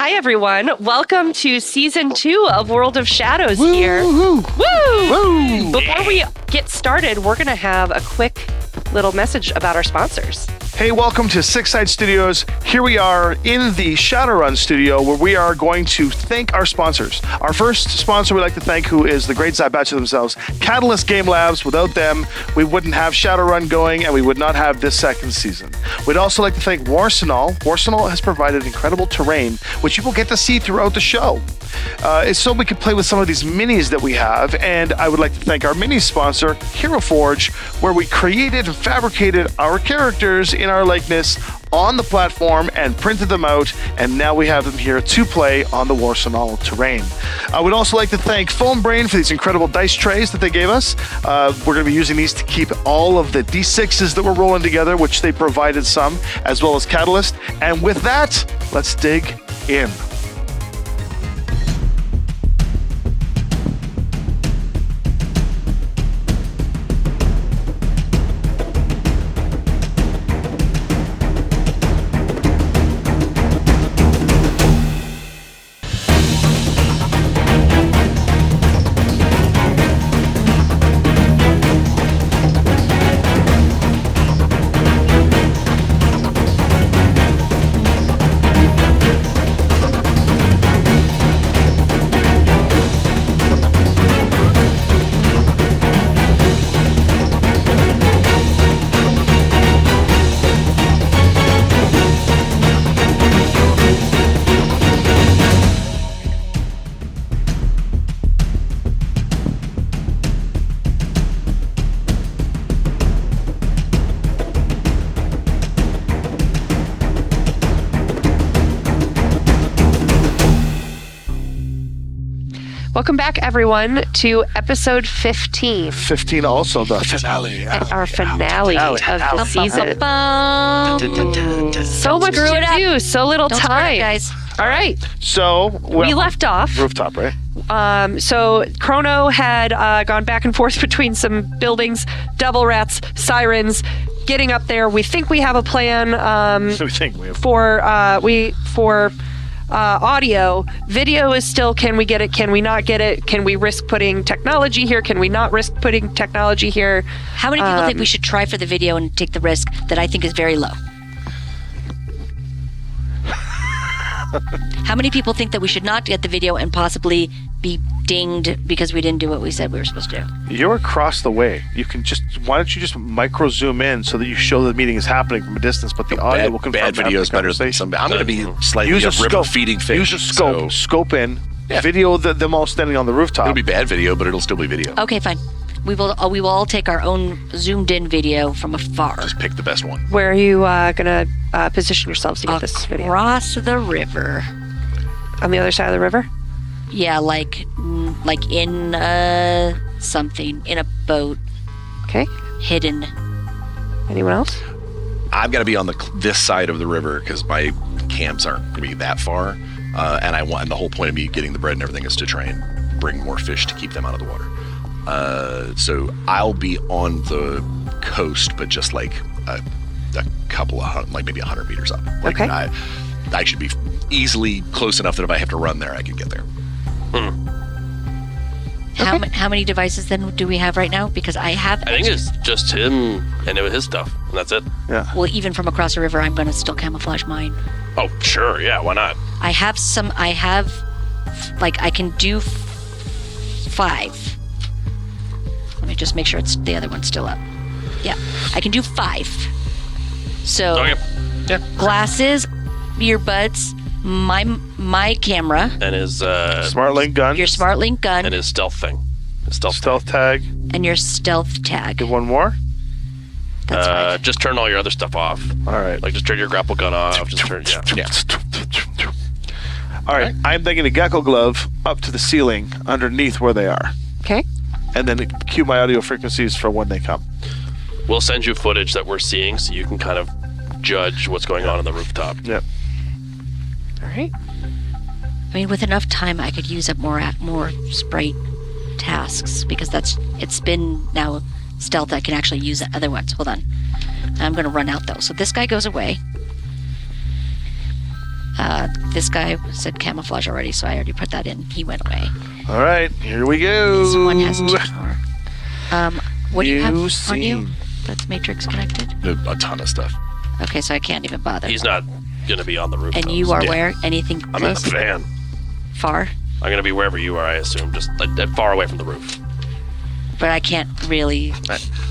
Hi, everyone. Welcome to Season 2 of World of Shadows here. Woo! Before we get started, we're going to have a quick little message about our sponsors. Hey, welcome to Six Side Studios. Here we are in the Shadowrun studio where we are going to thank our sponsors. Our first sponsor we'd like to thank, who is the great Zybatcha themselves, Catalyst Game Labs. Without them, we wouldn't have Shadowrun going and we would not have this second season. We'd also like to thank Warsenal. Warsenal has provided incredible terrain, which you will get to see throughout the show. It's so we can play with some of these minis that we have, and I would like to thank our mini sponsor, Hero Forge, where we created and fabricated our characters in our likeness on the platform and printed them out, and now we have them here to play on the Warsenal terrain. I would also like to thank Foam Brain for these incredible dice trays that they gave us. We're going to be using these to keep all of the D6s that we're rolling together, which they provided some, as well as Catalyst. And with that, let's dig in. Welcome back, everyone, to episode 15. 15 also, the finale. Our finale of the season. So much to do, so little time. Guys. All right. So we left off. Rooftop, right? So Chrono had gone back and forth between some buildings, devil rats, sirens, getting up there. We think we have a plan for audio. Video is still, can we get it? Can we not get it? Can we risk putting technology here? Can we not risk putting technology here? How many people think we should try for the video and take the risk that I think is very low? How many people think that we should not get the video and possibly be dinged because we didn't do what we said we were supposed to do? You're across the way. You can why don't you just micro zoom in so that you show the meeting is happening from a distance, but the audio will confirm. Bad video is better than some. I'm going to be slightly use a river feeding fish. Use a scope. Scope in. Yeah. Video them all standing on the rooftop. It'll be bad video, but it'll still be video. Okay, fine. We will all take our own zoomed-in video from afar. Just pick the best one. Where are you going to position yourselves to get this video? Across the river. On the other side of the river? Yeah, like in something, in a boat. Okay. Hidden. Anyone else? I've got to be on this side of the river because my camps aren't going to be that far, and the whole point of me getting the bread and everything is to try and bring more fish to keep them out of the water. So I'll be on the coast, but just like a couple of, like maybe 100 meters up. Like okay. I should be easily close enough that if I have to run there, I can get there. How many devices then do we have right now? Because I think it's just him and his stuff, and that's it. Yeah. Well, even from across the river, I'm going to still camouflage mine. Oh, sure. Yeah, why not? I can do 5. Let me just make sure the other one's still up. Yeah, I can do 5. So, okay. Yeah. Glasses, earbuds, my camera. And his Smart Link gun. Your Smart Link gun. And his stealth thing. His stealth tag. And your stealth tag. Get one more? That's fine. Just turn all your other stuff off. All right. Like just turn your grapple gun off. Just turn, yeah. All right. I'm thinking a gecko glove up to the ceiling underneath where they are. Okay. And then cue my audio frequencies for when they come. We'll send you footage that we're seeing so you can kind of judge what's going on the rooftop. Yep. All right. I mean, with enough time, I could use up more sprite tasks because it's been now stealth. I can actually use other ones. Hold on. I'm going to run out though. So this guy goes away. This guy said camouflage already, so I already put that in. He went away. All right, here we go. This one has 2 more. What do you have New on you? scene. That's matrix connected? A ton of stuff. Okay, so I can't even bother. He's not gonna be on the roof. And you are Yeah. where? Anything I'm in close? the van. Far? I'm gonna be wherever you are, I assume, just like far away from the roof. But I can't really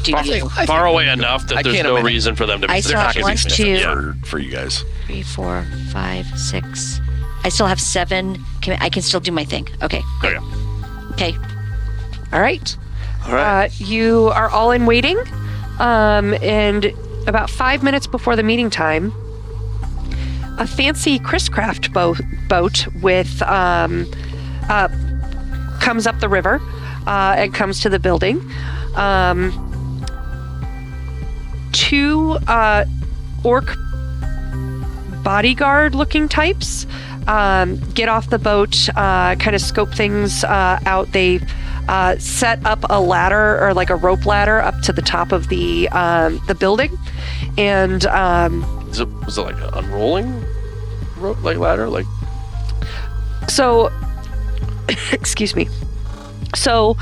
do you. Far away enough that I there's can't no imagine- reason for them to be. I they're still not have gonna be 1, sniffing. 2, Yeah. For you guys. 3, 4, 5, 6. I still have 7. I can still do my thing. Okay. Okay. Okay. All right. All right. You are all in waiting. And about 5 minutes before the meeting time, a fancy Chris Craft boat with comes up the river and comes to the building. 2 orc bodyguard-looking types get off the boat, kind of scope things out. They set up a ladder or like a rope ladder up to the top of the building, and Was it like an unrolling rope, like ladder, like? so excuse me. So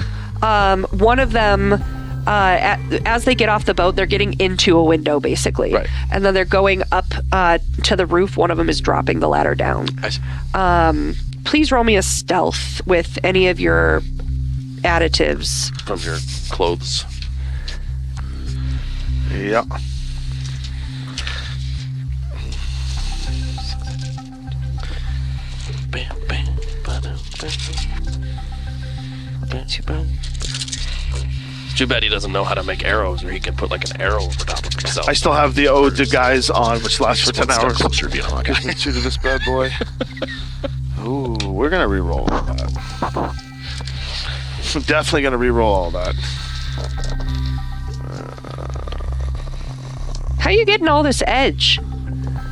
one of them. As they get off the boat, they're getting into a window, basically. Right. And then they're going up to the roof. One of them is dropping the ladder down. I see. Please roll me a stealth with any of your additives. From your clothes. Yeah. Bam, bam, ba-dum, bam. Bam, bam. It's too bad he doesn't know how to make arrows, or he can put like an arrow over top of himself. I still have the Ode to Guys on, which lasts for 10 One step hours. closer to being a Hawkeye. Gives me 2 to this bad boy. Ooh, we're gonna re-roll all that. Definitely gonna re-roll all that. How you getting all this edge?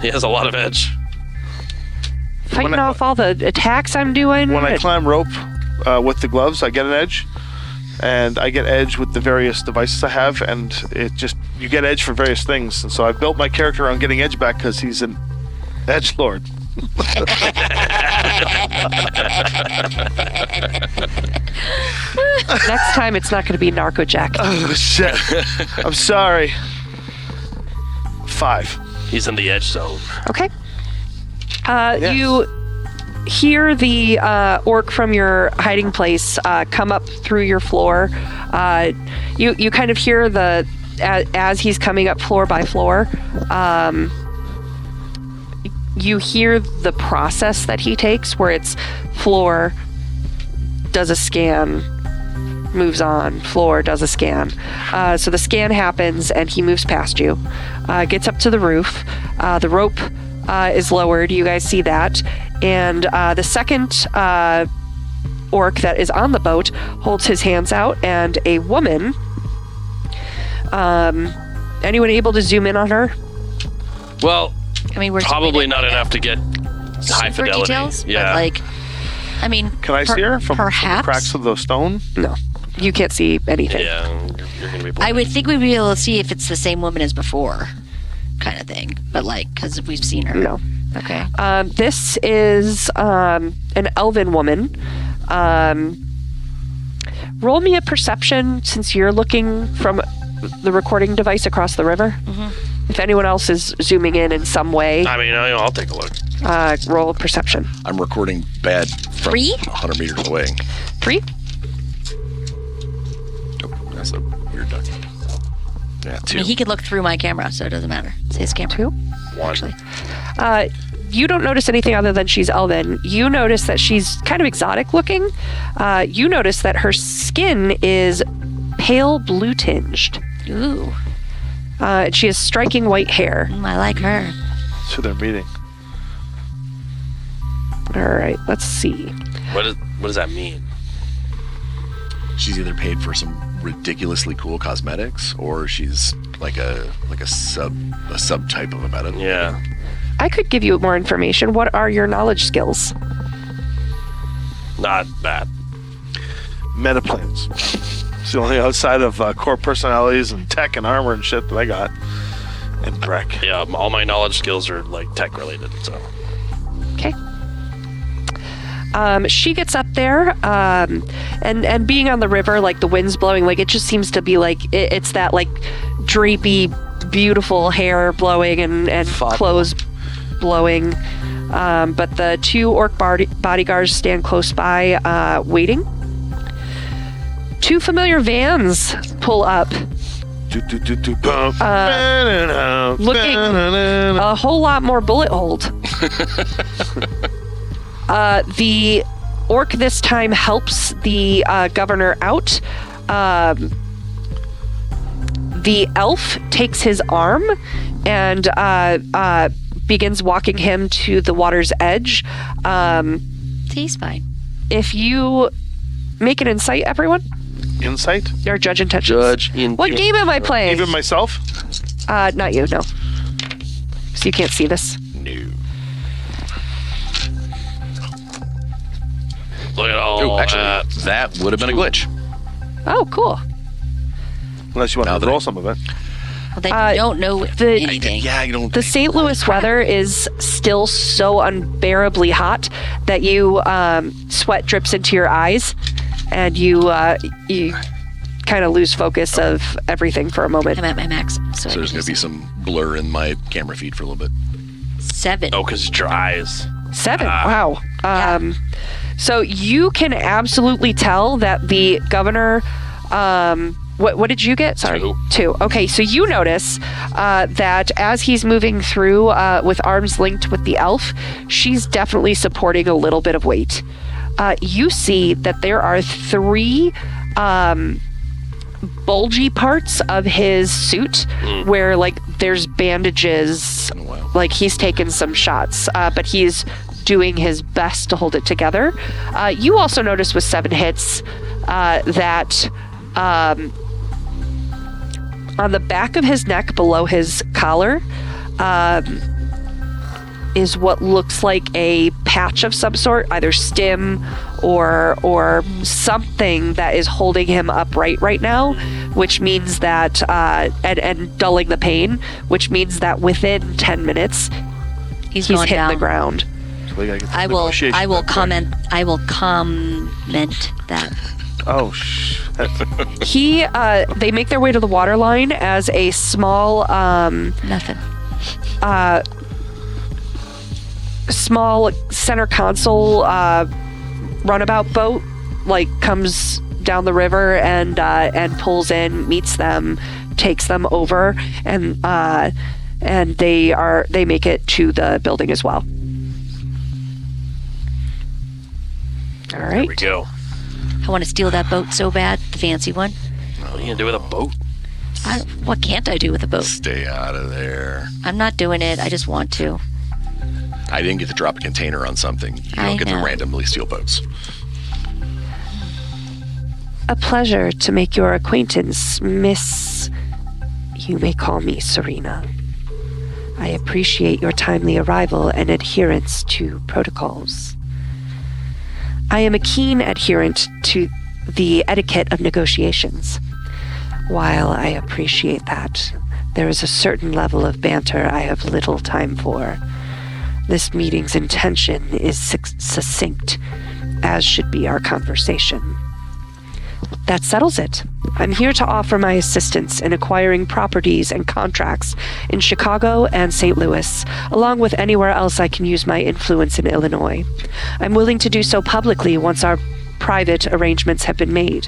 He has a lot of edge. Fighting When I- off all the attacks I'm doing? When I climb rope with the gloves, I get an edge, and I get edge with the various devices I have, and it just you get edge for various things. And so I built my character on getting edge back because he's an edge lord. Next time, it's not going to be Narco Jack. Oh shit! I'm sorry. 5. He's in the edge zone. Okay. Yes. You hear the orc from your hiding place come up through your floor. You kind of hear as he's coming up floor by floor. You hear the process that he takes, where it's floor, does a scan, moves on, floor, does a scan. So the scan happens and he moves past you, gets up to the roof. The rope is lowered. You guys see that. And the second orc that is on the boat holds his hands out, and a woman. Anyone able to zoom in on her? Well, I mean, we're probably not enough to get high super fidelity. details, Yeah. but like, I mean, Can I see her from the perhaps? cracks of the stone? No. You can't see anything. Yeah, you're gonna be. I would think we'd be able to see if it's the same woman as before, kind of thing. But like, because we've seen her. No. Okay. This is an elven woman. Roll me a perception, since you're looking from the recording device across the river. Mm-hmm. If anyone else is zooming in some way, I mean, I'll take a look. roll perception. I'm recording bad from 3? 100 meters away. 3. Oh, that's a weird duck. Yeah, I 2. mean, he could look through my camera, so it doesn't matter. It's his camera. 2. One. Actually. You don't notice anything other than she's elven. You notice that she's kind of exotic looking. You notice that her skin is pale blue tinged. Ooh, And she has striking white hair. I like her. That's who they're meeting. All right, let's see. What does that mean? She's either paid for some ridiculously cool cosmetics, or she's like a subtype of a meta. Yeah. I could give you more information. What are your knowledge skills? Not bad. Metaplanes. It's the only outside of core personalities and tech and armor and shit that I got. And Breck. Yeah, all my knowledge skills are like tech related, so. She gets up there, and being on the river, like the wind's blowing, like it just seems to be like it's that like drapey, beautiful hair blowing and clothes blowing. But the two orc bodyguards stand close by, waiting. Two familiar vans pull up, looking a whole lot more bullet hold. The orc this time helps the governor out. The elf takes his arm and begins walking him to the water's edge. He's fine. If you make an insight, everyone, Insight? or judge intentions. What game am I playing? Even myself? Not you, no. So you can't see this. No. Look at all Oh, actually, that. that would have been a glitch. Oh, cool. Unless you want Now to that roll some of it. Well, then you don't know anything. Yeah, I don't. The St. Louis weather is still so unbearably hot that you sweat drips into your eyes, and you kind of lose focus of everything for a moment. I'm at my max. So So there's going to be some blur in my camera feed for a little bit. 7. Oh, because it's your eyes. 7. Wow. Yeah. So you can absolutely tell that the governor. What did you get? Sorry. 2. Okay, so you notice that as he's moving through with arms linked with the elf, she's definitely supporting a little bit of weight. You see that there are 3 bulgy parts of his suit where, like, there's bandages. Oh, wow. Like, he's taken some shots, but he's doing his best to hold it together. You also notice with 7 hits that... on the back of his neck, below his collar, is what looks like a patch of some sort, either stim or something that is holding him upright right now, which means that and dulling the pain, which means that within 10 minutes He's he's gone hitting down. the ground. So we gotta get this I will negotiation done quick. I will comment that. Oh, They make their way to the water line as a small Nothing. small center console runabout boat like comes down the river and pulls in, meets them, takes them over, and they make it to the building as well. All right. Here we go. I want to steal that boat so bad, the fancy one. What are you going to do with a boat? What can't I do with a boat? Stay out of there. I'm not doing it. I just want to. I didn't get to drop a container on something. You I don't get to know. randomly steal boats. A pleasure to make your acquaintance, Miss... You may call me Serena. I appreciate your timely arrival and adherence to protocols. I am a keen adherent to the etiquette of negotiations. While I appreciate that, there is a certain level of banter I have little time for. This meeting's intention is succinct, as should be our conversation. That settles it. I'm here to offer my assistance in acquiring properties and contracts in Chicago and St. Louis, along with anywhere else I can use my influence in Illinois. I'm willing to do so publicly once our private arrangements have been made.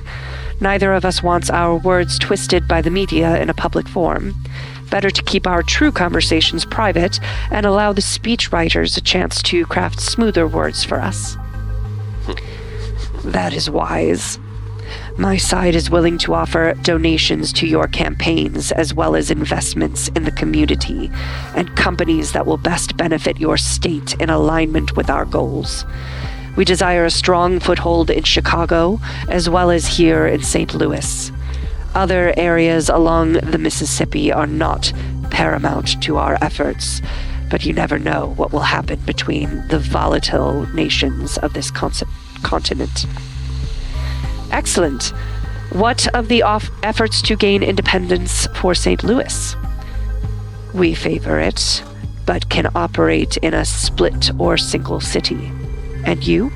Neither of us wants our words twisted by the media in a public forum. Better to keep our true conversations private and allow the speechwriters a chance to craft smoother words for us. That is wise. My side is willing to offer donations to your campaigns as well as investments in the community and companies that will best benefit your state in alignment with our goals. We desire a strong foothold in Chicago as well as here in St. Louis. Other areas along the Mississippi are not paramount to our efforts, but you never know what will happen between the volatile nations of this continent. Excellent. What of the efforts to gain independence for St. Louis? We favor it, but can operate in a split or single city. And you?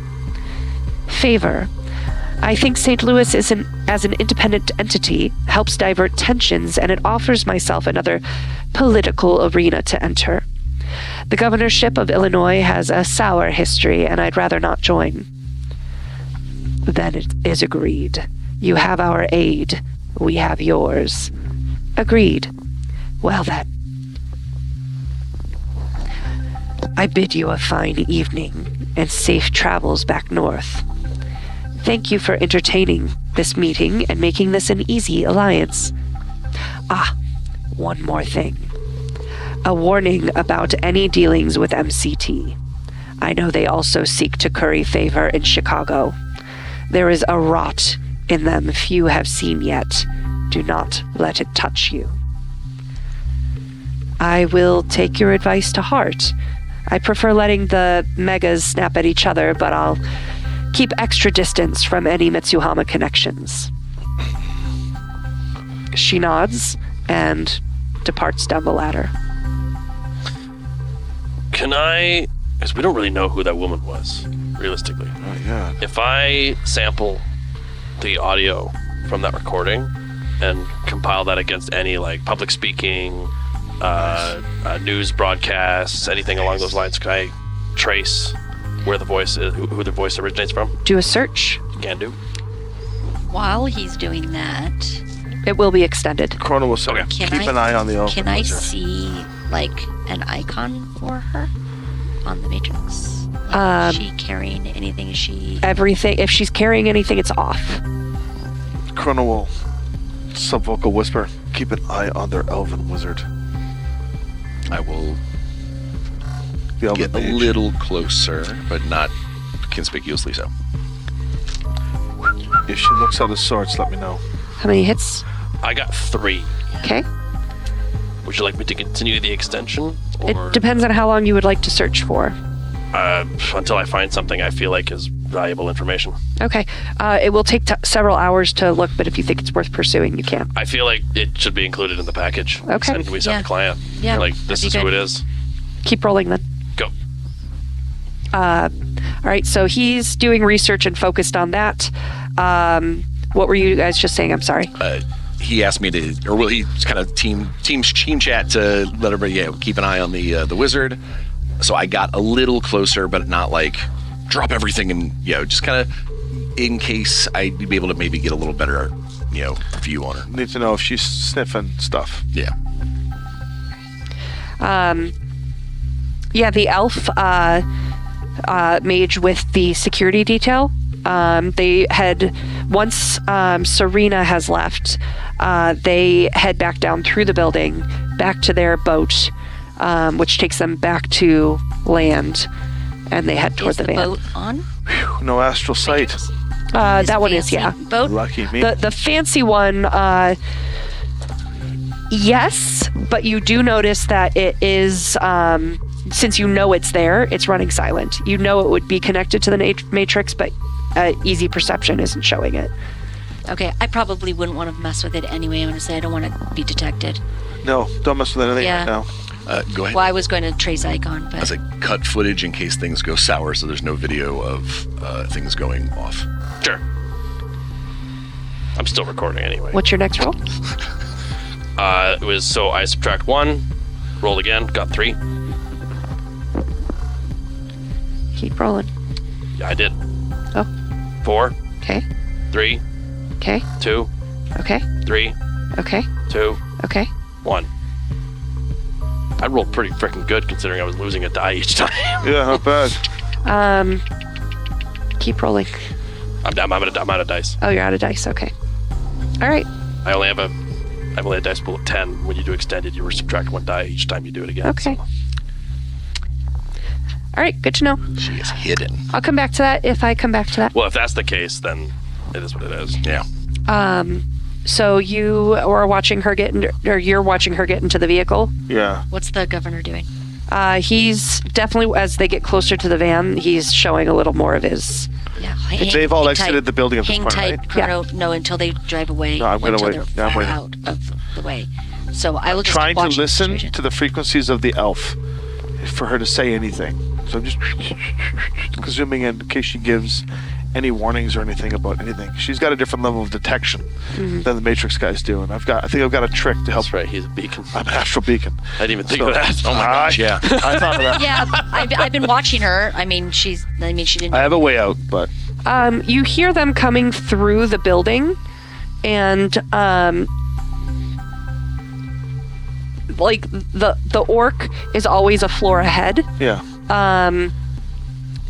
favor. I think St. Louis as an independent entity helps divert tensions, and it offers myself another political arena to enter. The governorship of Illinois has a sour history, and I'd rather not join. Then it is agreed. You have our aid. We have yours. Agreed. Well then. I bid you a fine evening and safe travels back north. Thank you for entertaining this meeting and making this an easy alliance. Ah, one more thing. A warning about any dealings with MCT. I know they also seek to curry favor in Chicago. There is a rot in them few have seen yet. Do not let it touch you. I will take your advice to heart. I prefer letting the megas snap at each other, but I'll keep extra distance from any Mitsuhama connections. She nods and departs down the ladder. Can I... Because we don't really know who that woman was, realistically. Oh, yeah. If I sample the audio from that recording and compile that against any, like, public speaking, news broadcasts, anything along those lines, can I trace where the voice is, who the voice originates from? Do a search. Can do. While he's doing that, It will be extended. Chrono will say, Okay. keep an eye on the elf. can I see, like, an icon for her on the Matrix? Like, is she carrying anything? Is she... Everything. If she's carrying anything, it's off. Chrono will subvocal whisper, keep an eye on their elven wizard. I will The elven get a mage. little closer, but not conspicuously so. If she looks out of sorts, let me know. How many hits? I got 3. Okay. Would you like me to continue the extension? Or, It depends on how long you would like to search for. until I find something I feel like is valuable information. Okay. It will take several hours to look, but if you think it's worth pursuing, you can. I feel like it should be included in the package. Okay. And we send Yeah. the client. Yeah, Like, that'd this be is who good. it is. Keep rolling then. Go. All right. So he's doing research and focused on that. What were you guys just saying? I'm sorry. He asked me to, or will he kind of team chat to let everybody keep an eye on the wizard. So I got a little closer, but not like drop everything and just kind of in case I'd be able to maybe get a little better view on her. Need to know if she's sniffing stuff. Yeah. Yeah, the elf mage with the security detail. They had, once Serena has left, they head back down through the building, back to their boat, which takes them back to land, and they head toward Is the the van. boat on? No astral sight. That one is, fancy yeah. Boat? Lucky me. The fancy one, yes, but you do notice that it is, since you know it's there, it's running silent. You know it would be connected to the matrix, but easy perception isn't showing it. Okay, I probably wouldn't want to mess with it anyway. I'm going to say I don't want to be detected. No, don't mess with anything Yeah. right now. Go ahead. Well, I was going to trace icon, I but was like, cut footage in case things go sour, so there's no video of things going off. Sure. I'm still recording anyway. What's your next roll? It was, so I subtract 1, rolled again, got 3. Keep rolling. Yeah, I did. Oh. 4, Okay. 3, Okay. 2, Okay. 3, Okay. 2, Okay. 1. I rolled pretty freaking good considering I was losing a die each time. Yeah, not bad. Keep rolling. I'm out of dice. Oh, you're out of dice. Okay. All right. I only have a dice pool of 10. When you do extended, you subtract 1 die each time you do it again. Okay. So. All right. Good to know. She is hidden. I'll come back to that if I come back to that. Well, if that's the case, then it is what it is. Yeah. So you are watching her you're watching her get into the vehicle. Yeah. what's the governor doing? He's definitely, as they get closer to the van, he's showing a little more of his. Yeah, They've all exited the building at this hang point, tight, right? Chrono. No, until they drive away. No, I'm gonna until wait. They're Yeah, I'm far waiting. out of the way. So I will just Trying keep to watching the listen situation. to the frequencies of the elf for her to say anything. So I'm just zooming in case she gives any warnings or anything about anything. She's got a different level of detection than the Matrix guys do, and I think I've got a trick to help. That's right. He's a beacon. I'm an astral beacon. I didn't even think of that. Oh my gosh, yeah. I thought of that. Yeah, I've been watching her. I mean, she didn't. I have a way out, but You hear them coming through the building, and like the orc is always a floor ahead. yeah.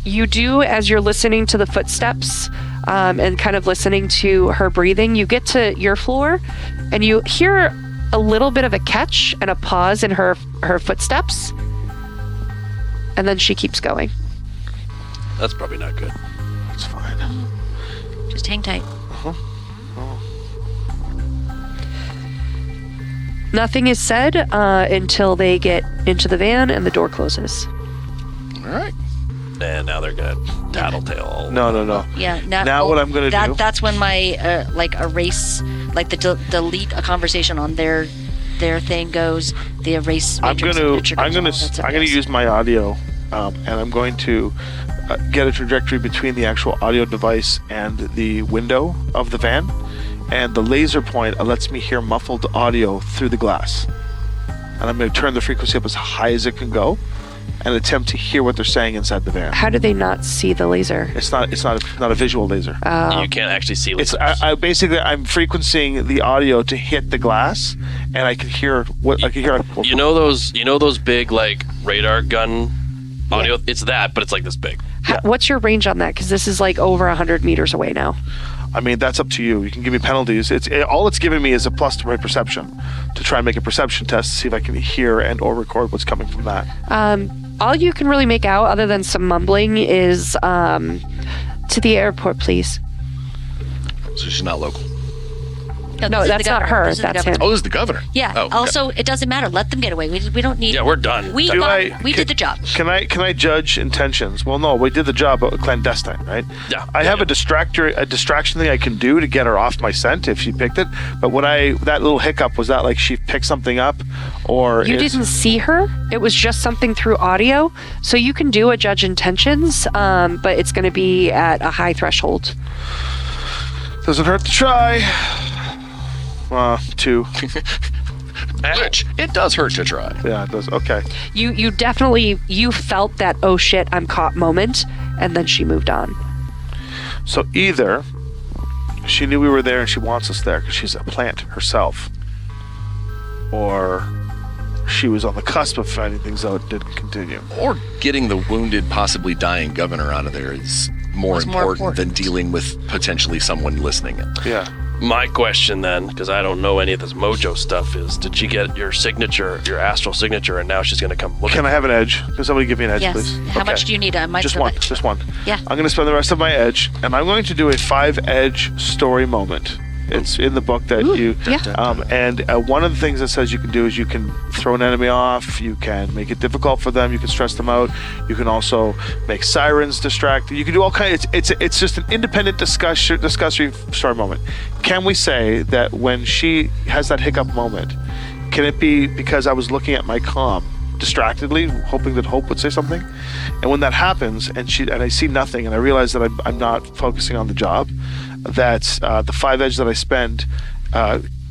You do, as you're listening to the footsteps and kind of listening to her breathing, you get to your floor and you hear a little bit of a catch and a pause in her footsteps, and then she keeps going. That's probably not good. It's fine. Just hang tight. Nothing is said until they get into the van and the door closes. All right. And now they're gonna tattletale. No. Yeah. Now what I'm gonna do- That's when my like erase, like the delete a conversation on their thing goes. The erase. I'm matrix gonna picture goes on. That's a yes. use my audio, and I'm going to get a trajectory between the actual audio device and the window of the van, and the laser point lets me hear muffled audio through the glass, and I'm going to turn the frequency up as high as it can go, and attempt to hear what they're saying inside the van. How do they not see the laser? It's not a visual laser. You can't actually see. It's lasers. I basically I'm frequencing the audio to hit the glass, and I can hear what I can hear. You know those big like radar gun audio. It's that, but it's like this big. What's your range on that? Because this is like over 100 meters away now. I mean, that's up to you. You can give me penalties. All it's giving me is a plus to my perception to try and make a perception test to see if I can hear and or record what's coming from that. All you can really make out, other than some mumbling, is to the airport, please. So she's not local. No, this is that's the not governor. her. This is the That's governor. him. Oh, this is the governor. Yeah. Oh, okay. Also, it doesn't matter. Let them get away. We don't need. Yeah, we're done. We did the job. Can I judge intentions? Well, no, we did the job clandestine, right? Yeah. I have a distraction thing I can do to get her off my scent if she picked it. But that little hiccup, was that like she picked something up, or You didn't see her. It was just something through audio. So you can do a judge intentions, but it's going to be at a high threshold. Doesn't hurt to try. 2. Which it does hurt to try. Yeah, it does. Okay. You definitely felt that oh shit I'm caught moment, and then she moved on. So either she knew we were there and she wants us there because she's a plant herself, or she was on the cusp of finding things out and didn't continue. Or getting the wounded, possibly dying governor out of there is more important than dealing with potentially someone listening in. Yeah. My question then, because I don't know any of this mojo stuff, is did she get your signature, your astral signature, and now she's going to come look Can at I have an edge? Can somebody give me an edge, Yes. please? How much do you need? Just one. Just one. Yeah. I'm going to spend the rest of my edge, and I'm going to do a 5-edge story moment. It's in the book that you. Yeah. And one of the things that says you can do is you can throw an enemy off. You can make it difficult for them. You can stress them out. You can also make sirens distracted. You can do all kinds. It's just an independent discussory story moment. Can we say that when she has that hiccup moment, can it be because I was looking at my comm distractedly, hoping that Hope would say something, and when that happens, and I see nothing, and I realize that I'm not focusing on the job, that the 5 edge that I spend,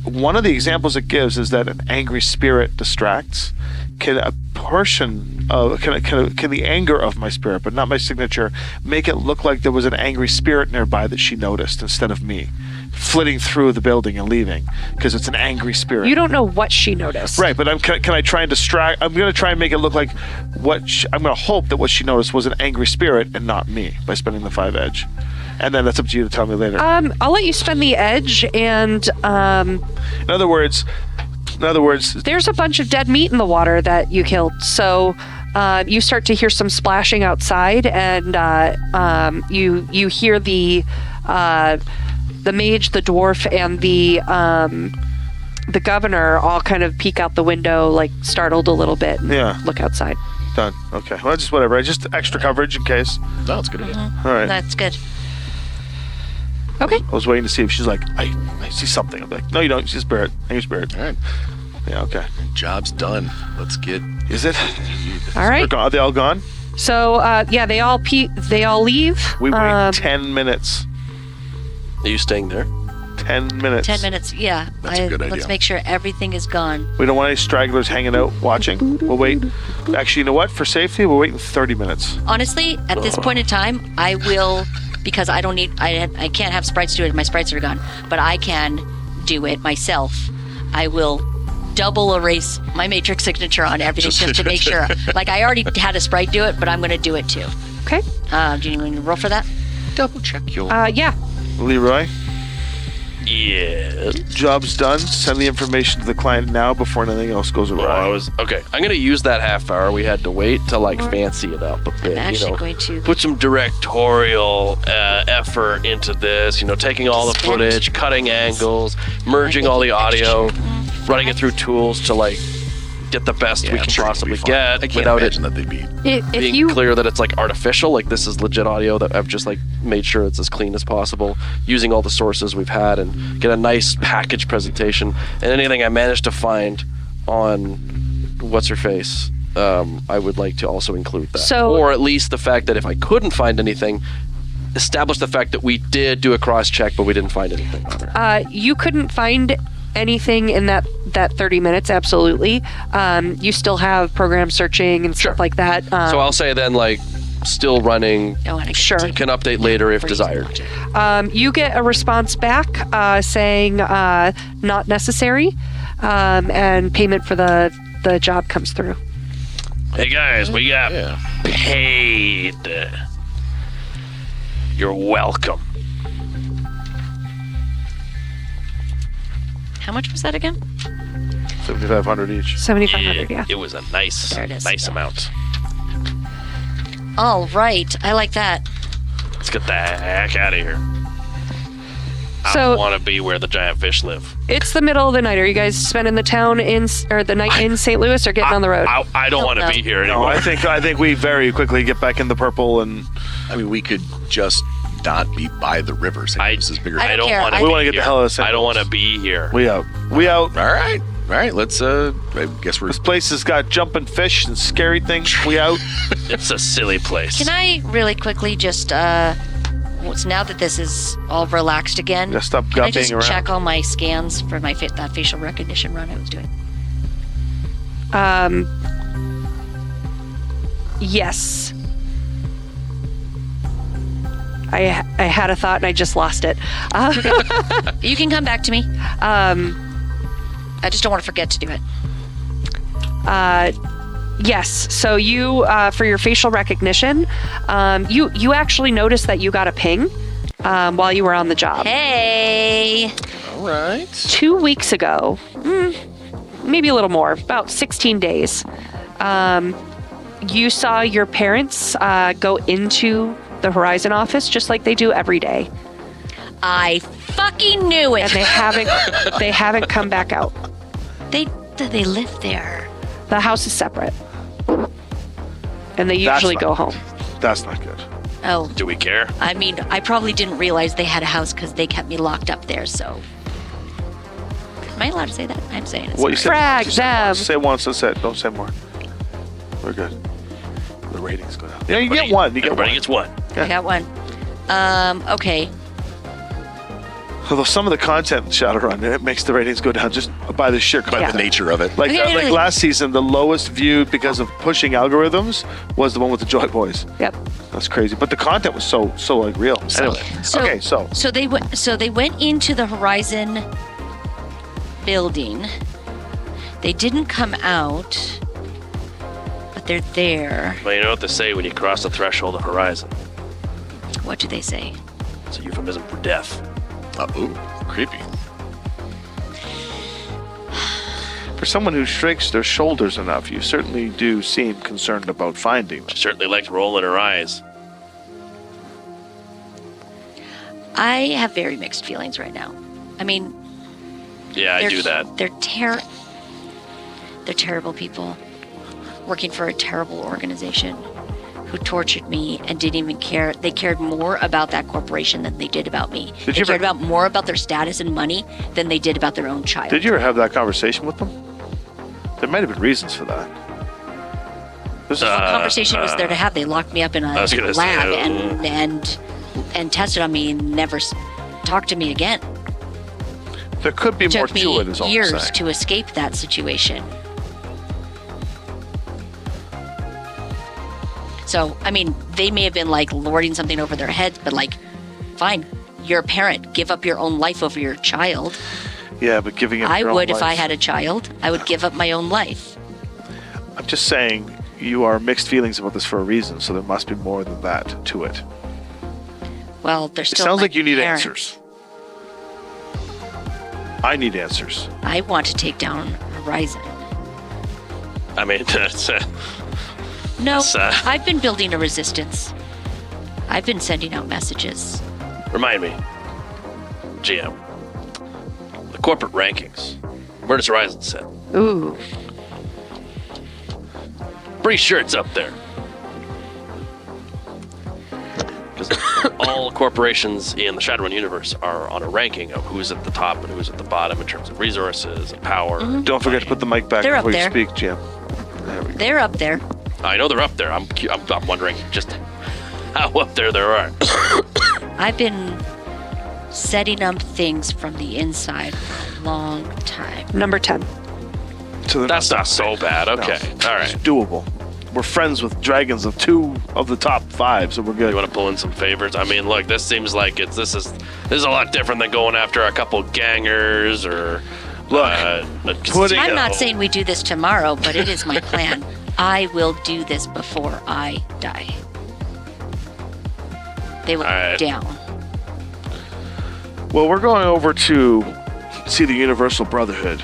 one of the examples it gives is that an angry spirit distracts. Can a portion of can the anger of my spirit, but not my signature, make it look like there was an angry spirit nearby that she noticed instead of me flitting through the building and leaving because it's an angry spirit? You don't know what she noticed. Right, but can I try and distract? I'm going to try and make it look like I'm going to hope that what she noticed was an angry spirit and not me by spending the 5 edge. And then that's up to you to tell me later. I'll let you spend the edge, and In other words, there's a bunch of dead meat in the water that you killed. So you start to hear some splashing outside, and you hear the mage, the dwarf, and the governor all kind of peek out the window, like startled a little bit, and look outside. Done. Okay. Well, just whatever. Just extra coverage in case. No, it's a good idea. All right. That's good. Okay. I was waiting to see if she's like, I see something. I'm like, no, you don't. She's a spirit. Angry spirit. All right. Yeah. Okay. Job's done. Let's get. Is it? All right. Are they all gone? So yeah, they all leave. We wait 10 minutes. Are you staying there? 10 minutes. 10 minutes, yeah. That's a good Let's idea. make sure everything is gone. We don't want any stragglers hanging out watching. We'll wait. Actually, you know what? For safety, we're waiting 30 minutes. Honestly, at this point in time, I will, because I don't need, I can't have sprites do it. My sprites are gone, but I can do it myself. I will double erase my matrix signature on everything just to make sure. Like, I already had a sprite do it, but I'm going to do it too. Okay. Do you want me to roll for that? Double check your. Yeah. Leroy, Yes. job's done. Send the information to the client now before anything else goes Well, awry. okay. I'm gonna use that half hour we had to wait to like fancy it up a bit. I'm actually you know, going to put some directorial effort into this. You know, taking all the Spend. footage, cutting angles, merging all the audio, running it through tools to like get the best we I'm can sure it'll possibly be fine. get I can't without it imagine that they'd be. If being you clear that it's like artificial. Like this is legit audio that I've just like made sure it's as clean as possible, using all the sources we've had, and get a nice package presentation. And anything I managed to find on what's her face, I would like to also include that. So- or at least the fact that if I couldn't find anything, establish the fact that we did do a cross check, but we didn't find anything on her. you couldn't find anything in that 30 minutes, absolutely. You still have program searching and stuff like that. So I'll say then like still running. Oh, and I Sure. Can update later if for using desired. logic. you get a response back saying not necessary, and payment for the job comes through. Hey guys, we got Yeah. paid. You're welcome. How much was that again? 7,500 each. 7,500, yeah. It was a nice, There it is. nice amount. All right, I like that. Let's get the heck out of here. I So- want to be where the giant fish live. It's the middle of the night. Are you guys spending the night in St. Louis or getting on the road? I don't want to no. be here No, anymore. I think we very quickly get back in the purple and I mean, we could just not be by the river. This is bigger. I I don't care. want to. We wanna get the hell out of St. I don't Louis. want to be here. we out. We out. All right. All right. Let's. I guess we're. This place has got jumping fish and scary things. We out. It's a silly place. Can I really quickly just, now that this is all relaxed again, Just stop can I gupping just around. check all my scans for my that facial recognition run I was doing? Yes. I had a thought and I just lost it. You can come back to me. I just don't want to forget to do it. Yes. So you, for your facial recognition, you actually noticed that you got a ping while you were on the job. Hey! All right. 2 weeks ago, maybe a little more, about 16 days, you saw your parents go into the Horizon office just like they do every day, I fucking knew and it! they haven't come back out. They live there. The house is separate, and they That's usually not go good. home. That's not good. Oh, Do we care? I mean, I probably didn't realize they had a house because they kept me locked up there, so. Am I allowed to say that? I'm saying it. What you sorry. said? Frag you said them. once. Say once. That's it. Don't say more. We're good. The ratings go down. Yeah, you get one. You get Everybody one. gets one. I got one. Okay. Although some of the content in Shadowrun, it makes the ratings go down just by the sheer By content. the nature of it. Like Okay. like last season, the lowest viewed because of pushing algorithms was the one with the Joy Boys. Yep. That's crazy. But the content was so like real. Anyway. Okay, so So they went into the Horizon building. They didn't come out, but they're there. Well, you know what they say when you cross the threshold of Horizon. What do they say? It's a euphemism for death. Ooh, creepy. for someone who shrinks their shoulders enough, you certainly do seem concerned about finding them. She certainly liked rolling her eyes. I have very mixed feelings right now. I mean, Yeah, I they're- do that. They're terrible people working for a terrible organization who tortured me and didn't even care. They cared more about that corporation than they did about me. Did They you cared ever- about more about their status and money than they did about their own child. Did you ever have that conversation with them? There might have been reasons for that. This is What conversation was there to have? They locked me up in a was gonna lab say, and tested on me and never talked to me again. there could be more Took me to it. Is all I'm years saying. to escape that situation. So, I mean, they may have been like lording something over their heads, but like, fine, you're a parent. Give up your own life over your child. Yeah, but giving up I your own would if I life- had a child. I would give up my own life. I'm just saying you are mixed feelings about this for a reason, so there must be more than that to it. Well, there's It still. sounds my like you need parent. answers. I need answers. I want to take down Horizon. I mean, that's, No, That's, I've been building a resistance. I've been sending out messages. remind me, GM, the corporate rankings. Where does Horizon sit? Ooh. Pretty sure it's up there. Because all corporations in the Shadowrun universe are on a ranking of who's at the top and who's at the bottom in terms of resources and power. Don't forget to put the mic back They're up before you there. speak, Jim. There we go. They're up there. I know they're up there. I'm wondering just how up there are. I've been setting up things from the inside for a long time. Number 10. So they're That's not so bad. Okay. All It's right. doable. We're friends with dragons of 2 of the top 5, so we're good. You want to pull in some favors? I mean, look, this seems like this is a lot different than going after a couple gangers or Look, a putting- I'm not casino. saying we do this tomorrow, but it is my plan. I will do this before I die. They will All right. go down. Well, we're going over to see the Universal Brotherhood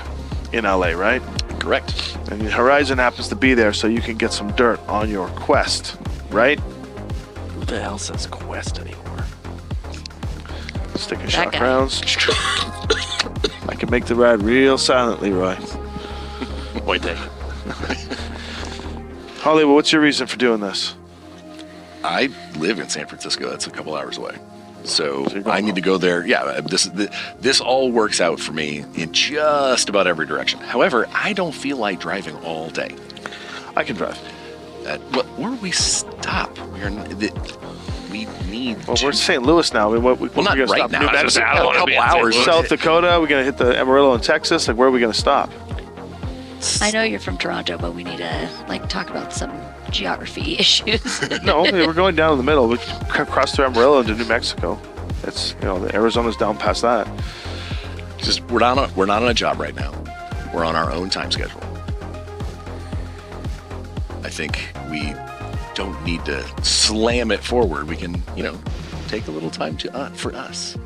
in LA, right? Correct. And Horizon happens to be there, so you can get some dirt on your quest, right? Who the hell says quest anymore? Stick of That shock guy. rounds. I can make the ride real silently, Roy. Point taken. Hollywood, what's your reason for doing this? I live in San Francisco. That's a couple hours away. So you're going I need to go there. Yeah, this all works out for me in just about every direction. However, I don't feel like driving all day. I can drive. Where we stop? We need. Well, to- we're in St. Louis now. Well, not gonna right stop now. New I was Mexico, gonna say, I don't wanna a be couple in St. hours. Louis. South Dakota. We're gonna hit the Amarillo in Texas. Like, where are we gonna stop? I know you're from Toronto, but we need to talk about some geography issues. No, we're going down in the middle. We cross through Amarillo into New Mexico. It's the Arizona's down past that. Just we're not on a job right now. We're on our own time schedule. I think we don't need to slam it forward. We can, take a little time for us.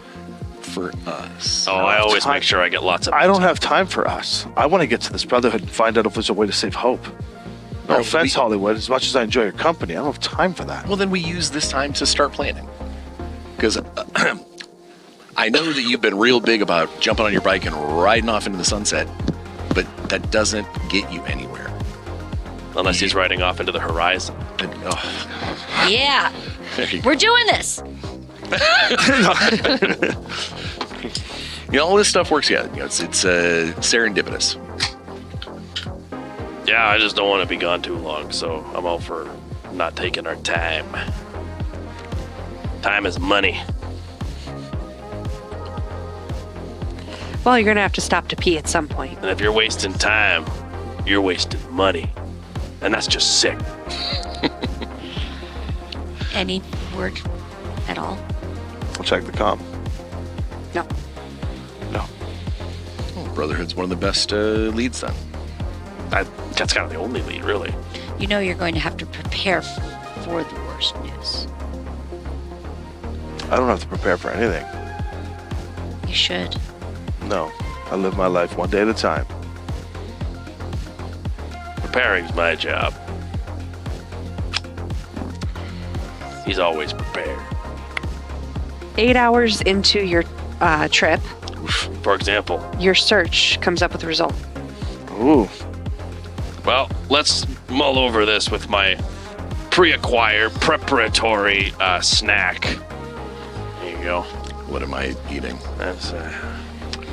For us. Oh, I always time. make sure I get lots of. I don't have time for us. I want to get to this Brotherhood and find out if there's a way to save Hope. No Well, offense, we- Hollywood. As much as I enjoy your company, I don't have time for that. Well, then we use this time to start planning. Because I know that you've been real big about jumping on your bike and riding off into the sunset, but that doesn't get you anywhere. Unless he's riding off into the horizon. Yeah, There you go. we're doing this. All this stuff works. Yeah, it's serendipitous. Yeah, I just don't want to be gone too long, so I'm all for not taking our time. Time is money. Well, you're going to have to stop to pee at some point. And if you're wasting time, you're wasting money. And that's just sick. Any word at all? I'll check the comm. No. No. Brotherhood's one of the best leads then. That's kind of the only lead, really. You know you're going to have to prepare for the worst news. I don't have to prepare for anything. You should. No. I live my life one day at a time. Preparing's my job. He's always prepared. 8 hours into your trip, For example, your search comes up with a result. Ooh. well, let's mull over this with my pre-acquired preparatory snack. There you go. What am I eating? That's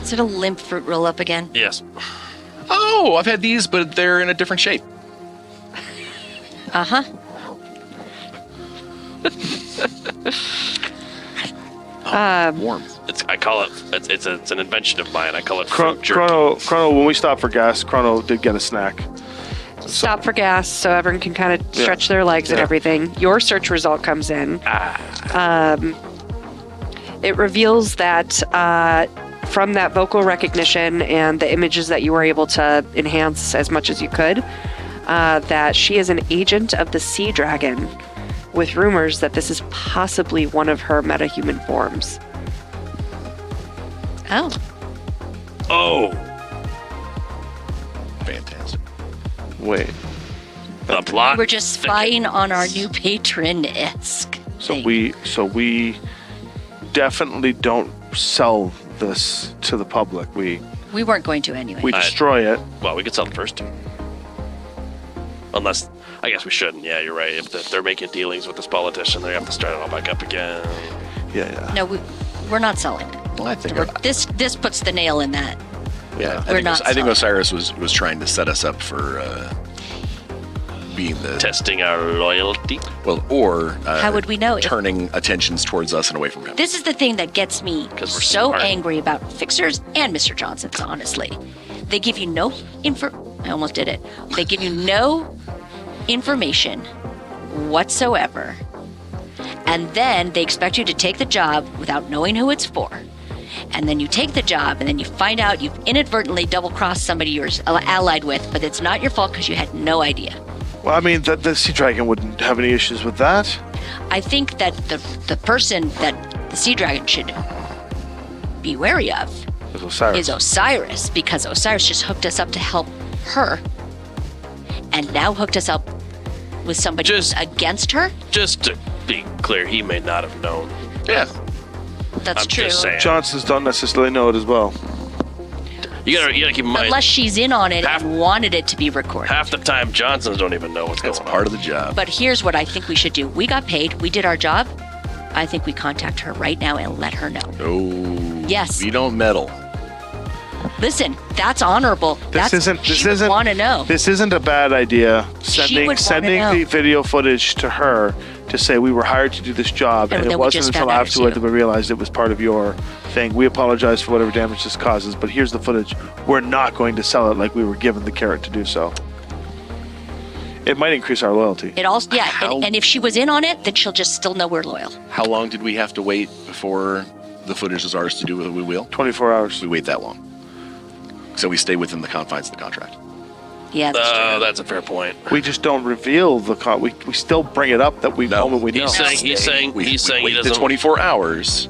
Is it a limp fruit roll up again? yes. Oh, I've had these, but they're in a different shape. Uh-huh. Warmth. I call it. It's an invention of mine. I call it fruit jerky. Chrono, when we stopped for gas, Chrono did get a snack. Stop for gas so everyone can kind of stretch their legs and Yeah. everything. Your search result comes in. It reveals that from that vocal recognition and the images that you were able to enhance as much as you could, that she is an agent of the sea dragon, with rumors that this is possibly one of her metahuman forms. Oh. Oh, Fantastic. Wait. the plot. We're just spying on our new patron-esque So thing. we definitely don't sell this to the public. We weren't going to anyway. destroy it. Well, we could sell it first. Unless, I guess we shouldn't. Yeah, you're right. If they're making dealings with this politician, they have to start it all back up again. Yeah. No, we're not selling it. Well, I think. This puts the nail in that. Yeah, We're not I think selling. Osiris was trying to set us up for being the Testing our loyalty. or How would we know if- turning attentions towards us and away from him. This is the thing that gets me 'Cause we're so smart. angry about Fixers and Mr. Johnson's, honestly. They give you no I almost did it. They give you no information whatsoever. And then they expect you to take the job without knowing who it's for. And then you take the job, and then you find out you've inadvertently double-crossed somebody you're allied with, but it's not your fault because you had no idea. Well, I mean, the Sea Dragon wouldn't have any issues with that. I think that the person that the Sea Dragon should be wary of It's Osiris. is Osiris, because Osiris just hooked us up to help her, and now hooked us up with somebody Just- who's against her. Just to be clear, he may not have known. Yeah. That's I'm true. just saying. Johnsons don't necessarily know it as well. You gotta keep in mind. Unless she's in on it Half- and wanted it to be recorded. Half the time, Johnsons don't even know what's That's going part on. of the job. But here's what I think we should do. We got paid. We did our job. I think we contact her right now and let her know. No. Yes. We don't meddle. Listen, that's honorable. This isn't want to know. This isn't a bad idea. She would Sending wanna know. the video footage to her to say we were hired to do this job, And and then it we wasn't just until found out it's afterward you. that we realized it was part of your thing. We apologize for whatever damage this causes, but here's the footage. We're not going to sell it like we were given the carrot to do so. It might increase our loyalty. It also, yeah, How- and if she was in on it, then she'll just still know we're loyal. How long did we have to wait before the footage was ours to do what we will? 24 hours. We wait that long. So we stay within the confines of the contract. Yeah, that's true. That's a fair point. We just don't reveal the we still bring it up that we No. moment we know. He's saying We he's saying wait he the doesn't. 24 hours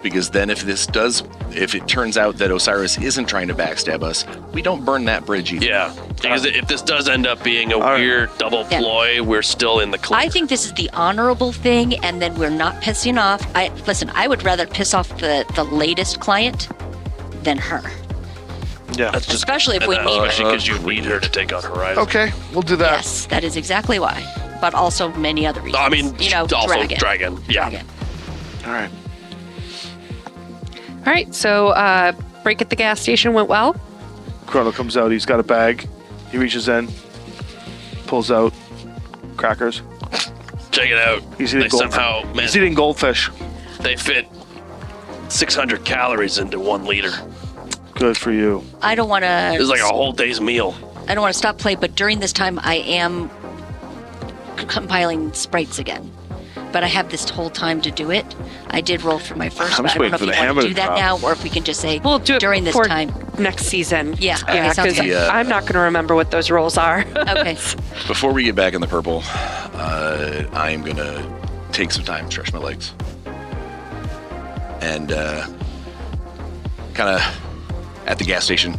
because then if it turns out that Osiris isn't trying to backstab us, we don't burn that bridge either. Yeah, because if this does end up being a right. weird double Yeah. ploy, we're still in the clear. I think this is the honorable thing, and then we're not pissing off. I would rather piss off the latest client than her. Yeah. That's just, Especially if we need her. especially because you need her to take on Horizon. Okay, we'll do that. Yes, that is exactly why. But also many other reasons. I mean, also Dragon. Yeah. Dragon. All right. All right, so break at the gas station went well. Chrono comes out. He's got a bag. He reaches in, pulls out crackers. Check it out. He's eating They goldfish. somehow, man, He's eating goldfish. they fit 600 calories into 1 liter. Good for you. I don't want It's to. like a whole day's meal. I don't want to stop play, but during this time, I am compiling sprites again. But I have this whole time to do it. I did roll for my first, I'm but just I don't know waiting if for you the want hammer to to do that drop. now, or if we can just say We'll do it during this for time. next season. Yeah, okay, Yeah, sounds because good. I'm not going to remember what those rolls are. Okay. Before we get back in the purple, I am going to take some time, stretch my legs, and kind of at the gas station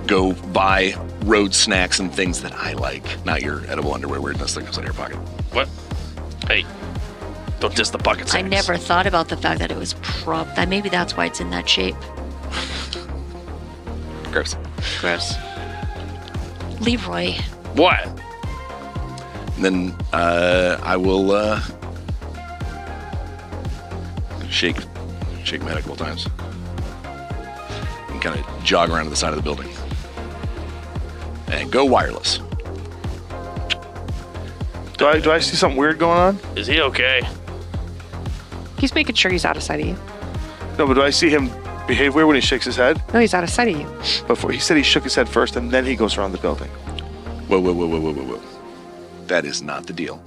go buy road snacks and things that I like, not your edible underwear weirdness that comes out of your pocket. What? Hey, don't diss the bucket I snacks. never thought about the fact that it was that maybe that's why it's in that shape. Gross. Gross. Leroy. What? And then I will shake my head a couple times and kind of jog around to the side of the building and go wireless. Do I see something weird going on? Is he okay? He's making sure he's out of sight of you. No, but do I see him behave weird when he shakes his head? No, he's out of sight of you. Before he said he shook his head first, and then he goes around the building. Whoa. That is not the deal.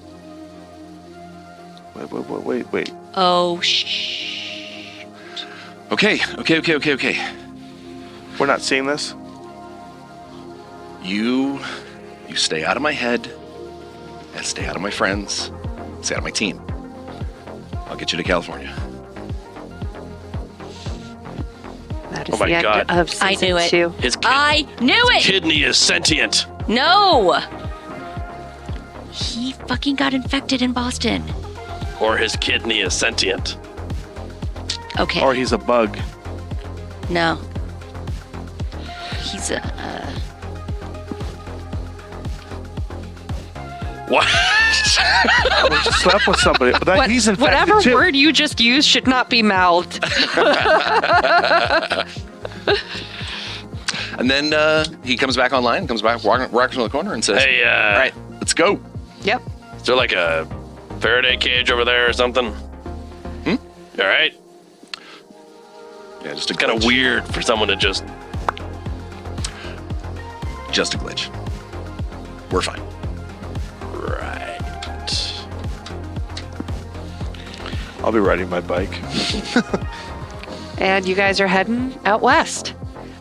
Wait. Oh, shh. Okay. We're not seeing this? You stay out of my head, and stay out of my friends, stay out of my team. I'll get you to California. That is Oh my the end God. of season I knew it. 2. His I knew it! kidney is sentient. No! He fucking got infected in Boston. Or his kidney is sentient. Okay. Or he's a bug. No. He's a... What? Or he slept with somebody. He's infected Whatever too. word you just used should not be mouthed. And then he comes back online, comes back, walking around the corner and says, Hey, all right, let's go. Yep. is there like a Faraday cage over there or something? All right. Yeah, just a Kind of glitch. weird for someone to just... Just a glitch. We're fine. Right. I'll be riding my bike. And you guys are heading out west.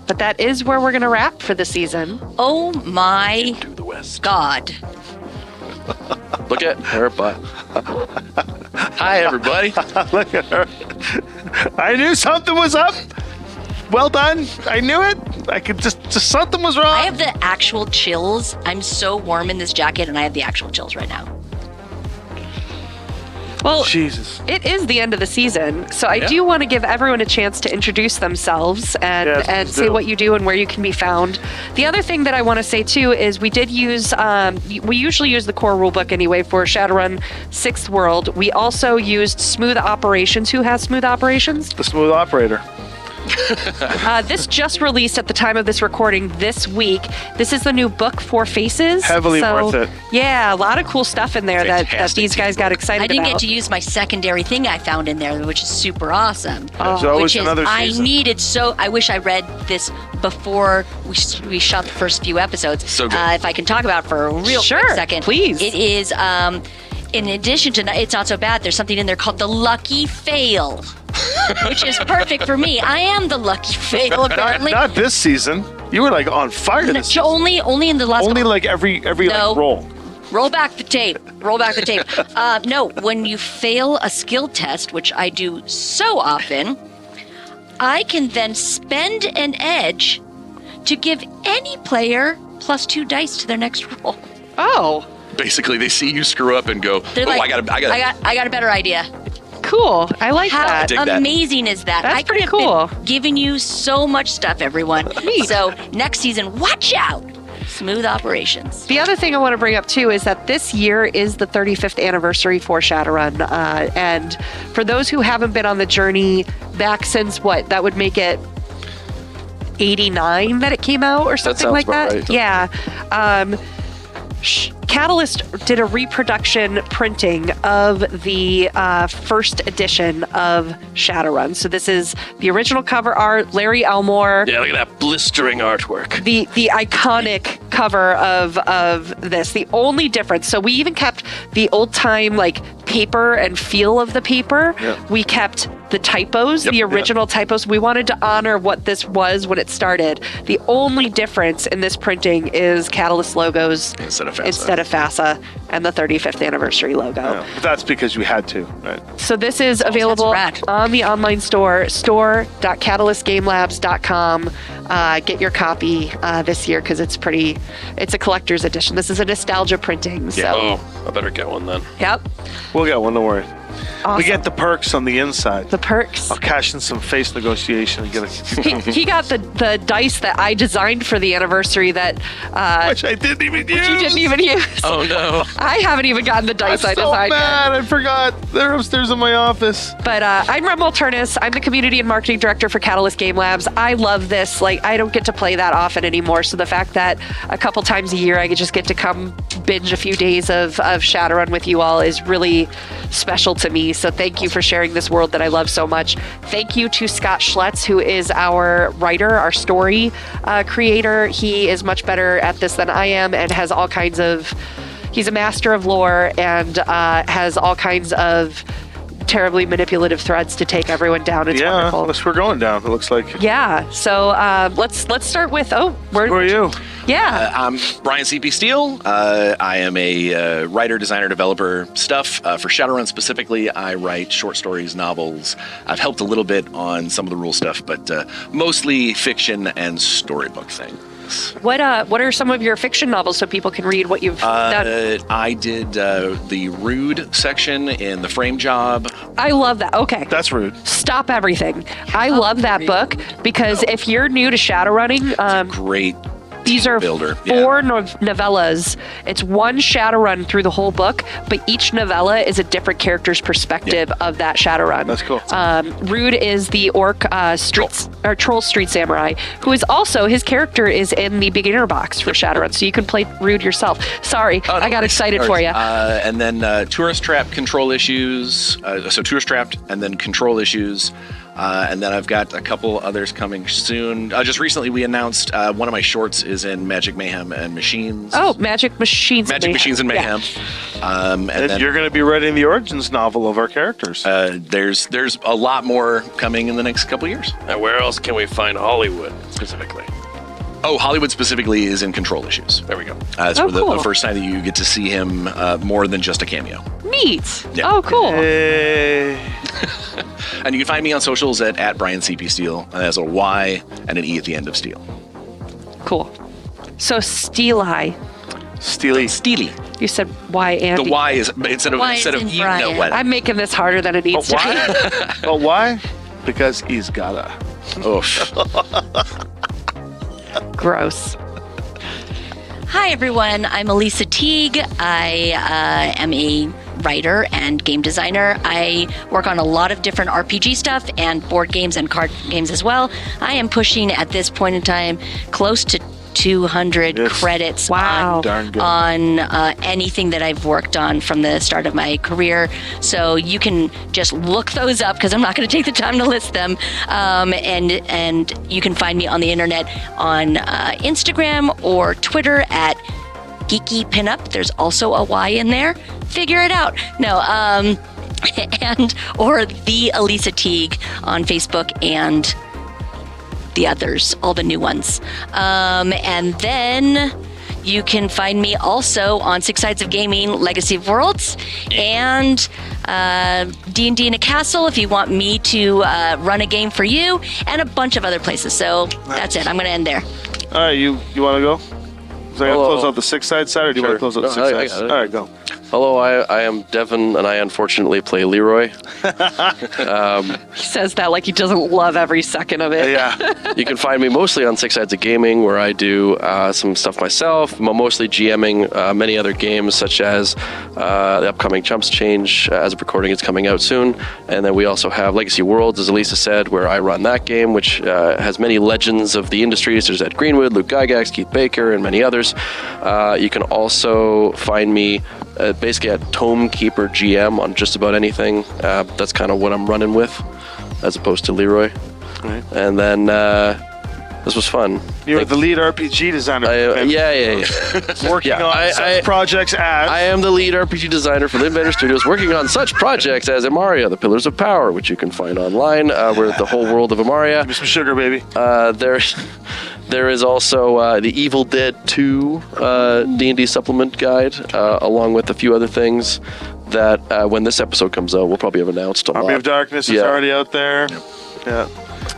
But that is where we're going to wrap for the season. Oh my To the west. God. Look at her butt. Hi, everybody. Look at her. I knew something was up. Well done. I knew it. I could just something was wrong. I have the actual chills. I'm so warm in this jacket, and I have the actual chills right now. Well, Jesus. it is the end of the season, so I do want to give everyone a chance to introduce themselves and, Yes, and please say do. what you do and where you can be found. The other thing that I want to say too is we did use, we usually use the core rulebook anyway for Shadowrun Sixth World. We also used Smooth Operations. Who has Smooth Operations? The smooth operator. This just released at the time of this recording this week. This is the new book, Four Faces. Heavily worth it. Yeah, a lot of cool stuff in there that Fantastic these guys got excited I didn't about. get to use my secondary thing I found in there, which is super awesome. There's always Which is, another I season. needed I wish I read this before we shot the first few episodes. So good. If I can talk about it for a real Sure, quick second. please. It is, in addition to, it's not so bad, there's something in there called the Lucky Fail, which is perfect for me. I am the Lucky Fail, apparently. Not this season. You were like on fire this season. Only in the last Only couple- like every No. like roll. Roll back the tape. Roll back the tape. No, when you fail a skill test, which I do so often, I can then spend an edge to give any player +2 dice to their next roll. Oh, Basically, they see you screw up and go, They're oh, like, I got a better idea. cool. I like How that. dig that. amazing is that? That's I could pretty have cool. been giving you so much stuff, everyone. Neat. So next season, watch out. Smooth operations. The other thing I want to bring up too is that this year is the 35th anniversary for Shadowrun. And for those who haven't been on the journey back since what, that would make it 89 that it came out or something sounds like about that. right. Yeah. Catalyst did a reproduction printing of the first edition of Shadowrun. So this is the original cover art, Larry Elmore. Yeah, look at that blistering artwork. The iconic cover of this. The only difference, so we even kept the old time like paper and feel of the paper. Yeah. We kept the typos, Yep. the original typos. We wanted to honor what this was when it started. The only difference in this printing is Catalyst logos Instead of FASA. and the 35th anniversary logo. Yeah, but that's because you had to, right? So this is available rad. on the online store, store.catalystgamelabs.com. Get your copy this year because it's a collector's edition. This is a nostalgia printing. So, Oh, I better get one then. yep. We'll get one, don't worry. Awesome. We get the perks on the inside. The perks. I'll cash in some face negotiation and get a He got the dice that I designed for the anniversary that which I didn't even use. you didn't even use. Oh no. I haven't even gotten the I'm dice I so designed. yet. mad. I forgot. They're upstairs in my office. But I'm Remel Turnus. I'm the community and marketing director for Catalyst Game Labs. I love this. Like, I don't get to play that often anymore. So the fact that a couple times a year I just get to come binge a few days of Shadowrun with you all is really special to me. So thank you for sharing this world that I love so much. Thank you to Scott Schletz, who is our writer, our story creator. He is much better at this than I am and has all kinds of... He's a master of lore and has all kinds of terribly manipulative threads to take everyone down. It's wonderful. Unless we're going down, it looks like. Yeah. So let's start with. Who are you? Yeah. I'm Brian C.P. Steele. I am a writer, designer, developer stuff. For Shadowrun specifically, I write short stories, novels. I've helped a little bit on some of the rule stuff, but mostly fiction and storybook things. What are some of your fiction novels so people can read what you've done? I did the Rude section in The Frame Job. I love that. Okay. That's rude. Stop everything. I love that book because if you're new to Shadowrunning, Great. these are builder. four novellas. It's one Shadowrun through the whole book, but each novella is a different character's perspective of that Shadowrun. That's cool. Rude is the orc troll street samurai, who is also, his character is in the beginner box for Shadowrun, so you can play Rude yourself. Sorry, I got excited for you. And then Tourist Trap control issues. So Tourist Trapped and then control issues. And then I've got a couple others coming soon. Just recently we announced one of my shorts is in Magic Mayhem and Machines. Oh, Magic Machines. Machines and Mayhem. Yeah. And then you're going to be writing the origins novel of our characters. There's a lot more coming in the next couple years. And where else can we find Hollywood specifically? Oh, Hollywood specifically is in control issues. There we go. It's Oh, for cool. the first time that you get to see him more than just a cameo. Neat. Yeah. Oh, cool. Hey. And you can find me on socials at Brian CP Steele. And that's a Y and an E at the end of Steele. Cool. So Steeli. Steely. You said Y and The Y is instead of Y is in you Brian. know what. I'm making this harder than it needs to Why? But why? Because he's gotta. Oof. be. Gross. Hi, everyone. I'm Elisa Teague. I am a writer and game designer. I work on a lot of different RPG stuff and board games and card games as well. I am pushing at this point in time close to 200 Yes. credits Wow. Darn good. on anything that I've worked on from the start of my career. So you can just look those up because I'm not going to take the time to list them. And you can find me on the internet on Instagram or Twitter at Geeky Pinup. There's also a Y in there. Figure it out. No, or the Elisa Teague on Facebook and the others, all the new ones. And then you can find me also on Six Sides of Gaming, Legacy of Worlds, and D&D in a Castle if you want me to run a game for you, and a bunch of other places. So that's it. I'm going to end there. All right, you want to go? So I got to Hello. close out the Six Side side, or do you want to Sure. close out the No, Six I Sides? got it. All right, go. Hello, I am Devin, and I unfortunately play Leroy. He says that like he doesn't love every second of it. Yeah. You can find me mostly on Six Sides of Gaming, where I do some stuff myself. I'm mostly GMing many other games, such as the upcoming Chumps Change. As of recording, it's coming out soon. And then we also have Legacy Worlds, as Elisa said, where I run that game, which has many legends of the industry. There's Ed Greenwood, Luke Gygax, Keith Baker, and many others. You can also find me basically at Tome Keeper GM on just about anything. That's kind of what I'm running with, as opposed to Leroy. Right. And then this was fun. You're the lead RPG designer. Yeah. Working Yeah, on such projects as... I am the lead RPG designer for the Invader Studios, working on such projects as Amaria, the Pillars of Power, which you can find online, where the whole world of Amaria. Give me some sugar, baby. There is also the Evil Dead 2 D&D supplement guide, along with a few other things that when this episode comes out, we'll probably have announced a lot. Army of Darkness is Yeah. already out there. Yeah.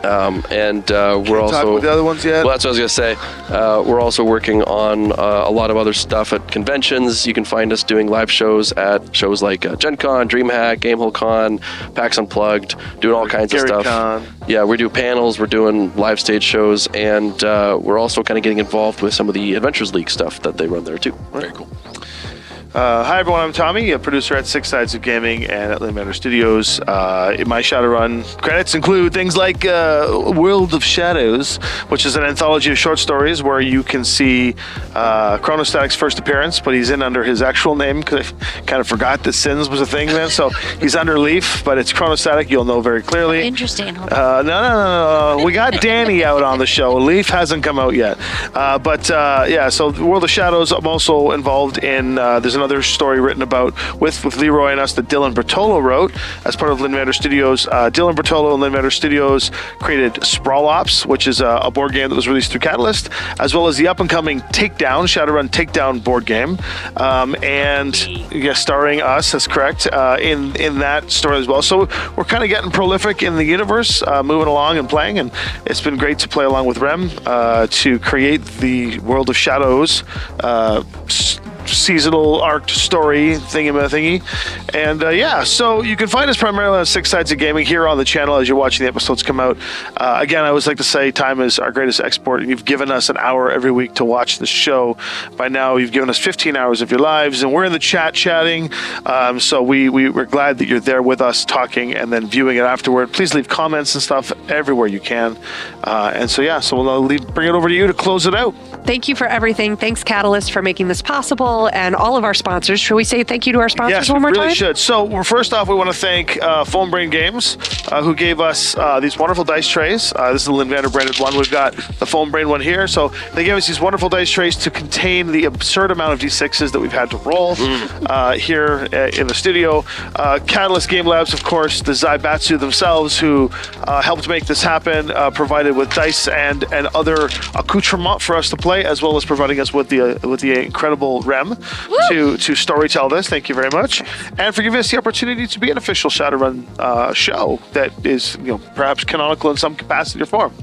And we're Talk also... with the other ones yet? Well, that's what I was going to say. We're also working on a lot of other stuff at conventions. You can find us doing live shows at shows like Gen Con, DreamHack, GameholeCon, PAX Unplugged, doing all kinds of stuff. GaryCon. Yeah, we do panels, we're doing live stage shows, and we're also kind of getting involved with some of the Adventures League stuff that they run there too. Very cool. Hi everyone, I'm Tommy, a producer at Six Sides of Gaming and at Lynn Studios. In my Shadowrun credits include things like World of Shadows, which is an anthology of short stories where you can see Chronostatic's first appearance, but he's in under his actual name because I kind of forgot that Sins was a thing then. So he's under Leaf, but it's Chronostatic. You'll know very clearly. Interesting. No. We got Danny out on the show. Leaf hasn't come out yet. So World of Shadows, I'm also involved in. There's another story written about with Leroy and us that Dylan Bertolo wrote as part of Lynn Matter Studios. Dylan Bertolo and Lynn Matter Studios created Sprawl Ops, which is a board game that was released through Catalyst, as well as the up-and-coming Takedown, Shadowrun Takedown board game, starring us, that's correct, in that story as well. So we're kind of getting prolific in the universe, moving along and playing, and it's been great to play along with Rem to create the World of Shadows seasonal arc story thingy. And so you can find us primarily on Six Sides of Gaming here on the channel as you're watching the episodes come out. Again, I always like to say time is our greatest export, and you've given us an hour every week to watch the show. By now, you've given us 15 hours of your lives, and we're in the chatting. So we're glad that you're there with us talking and then viewing it afterward. Please leave comments and stuff everywhere you can. So we'll bring it over to you to close it out. Thank you for everything. Thanks, Catalyst, for making this possible, and all of our sponsors. Should we say thank you to our sponsors one more time? Yes, we really should. So first off, we want to thank Foam Brain Games, who gave us these wonderful dice trays. This is the Lynn Vander branded one. We've got the Foam Brain one here. So they gave us these wonderful dice trays to contain the absurd amount of D6s that we've had to roll here in the studio. Catalyst Game Labs, of course, the Zaibatsu themselves, who helped make this happen, provided with dice and other accoutrement for us to play, as well as providing us with the incredible Rem to storytell this. Thank you very much, and for giving us the opportunity to be an official Shadowrun show that is, perhaps canonical in some capacity or form.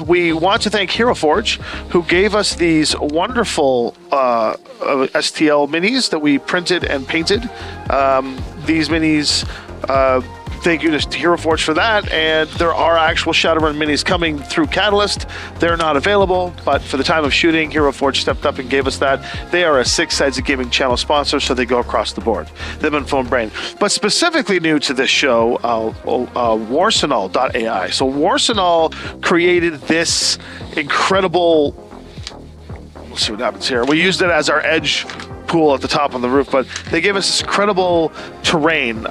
We want to thank Hero Forge, who gave us these wonderful STL minis that we printed and painted. These minis. Thank you to Hero Forge for that, and there are actual Shadowrun minis coming through Catalyst. They're not available, but for the time of shooting, Hero Forge stepped up and gave us that. They are a Six Sides of Gaming channel sponsor, so they go across the board. Them and Foam Brain. But specifically new to this show, Warsenal.ai. So Warsenal created this incredible... We'll see what happens here. We used it as our edge pool at the top on the roof, but they gave us this incredible terrain.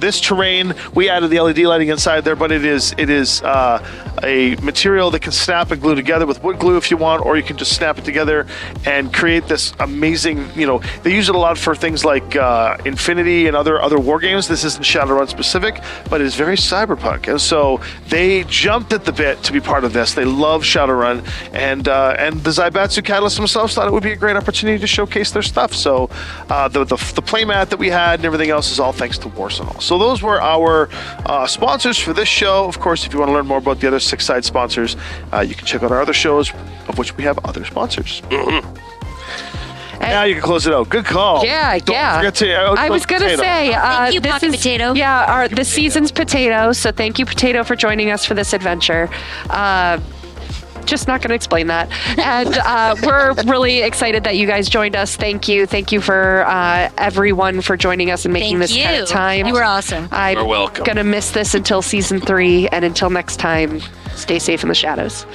This terrain, we added the LED lighting inside there, but it is a material that can snap and glue together with wood glue if you want, or you can just snap it together and create this amazing, they use it a lot for things like Infinity and other war games. This isn't Shadowrun specific, but it's very cyberpunk, and so they jumped at the bit to be part of this. They love Shadowrun, and the Zaibatsu Catalyst themselves thought it would be a great opportunity to showcase their stuff. So the playmat that we had and everything else is all thanks to Warsenal. So those were our sponsors for this show. Of course, if you want to learn more about the other Six Side sponsors, you can check out our other shows, of which we have other sponsors. Now you can close it out. Good call. Yeah. Forget to, I was going to say, Thank you, this Pocket is Potato. Yeah, the season's Potato. So thank you, Potato, for joining us for this adventure. Just not going to explain that. And we're really excited that you guys joined us. Thank you for everyone for joining us and making this kind of time. You were awesome. I'm You're welcome. going to miss this until season 3, and until next time, stay safe in the shadows.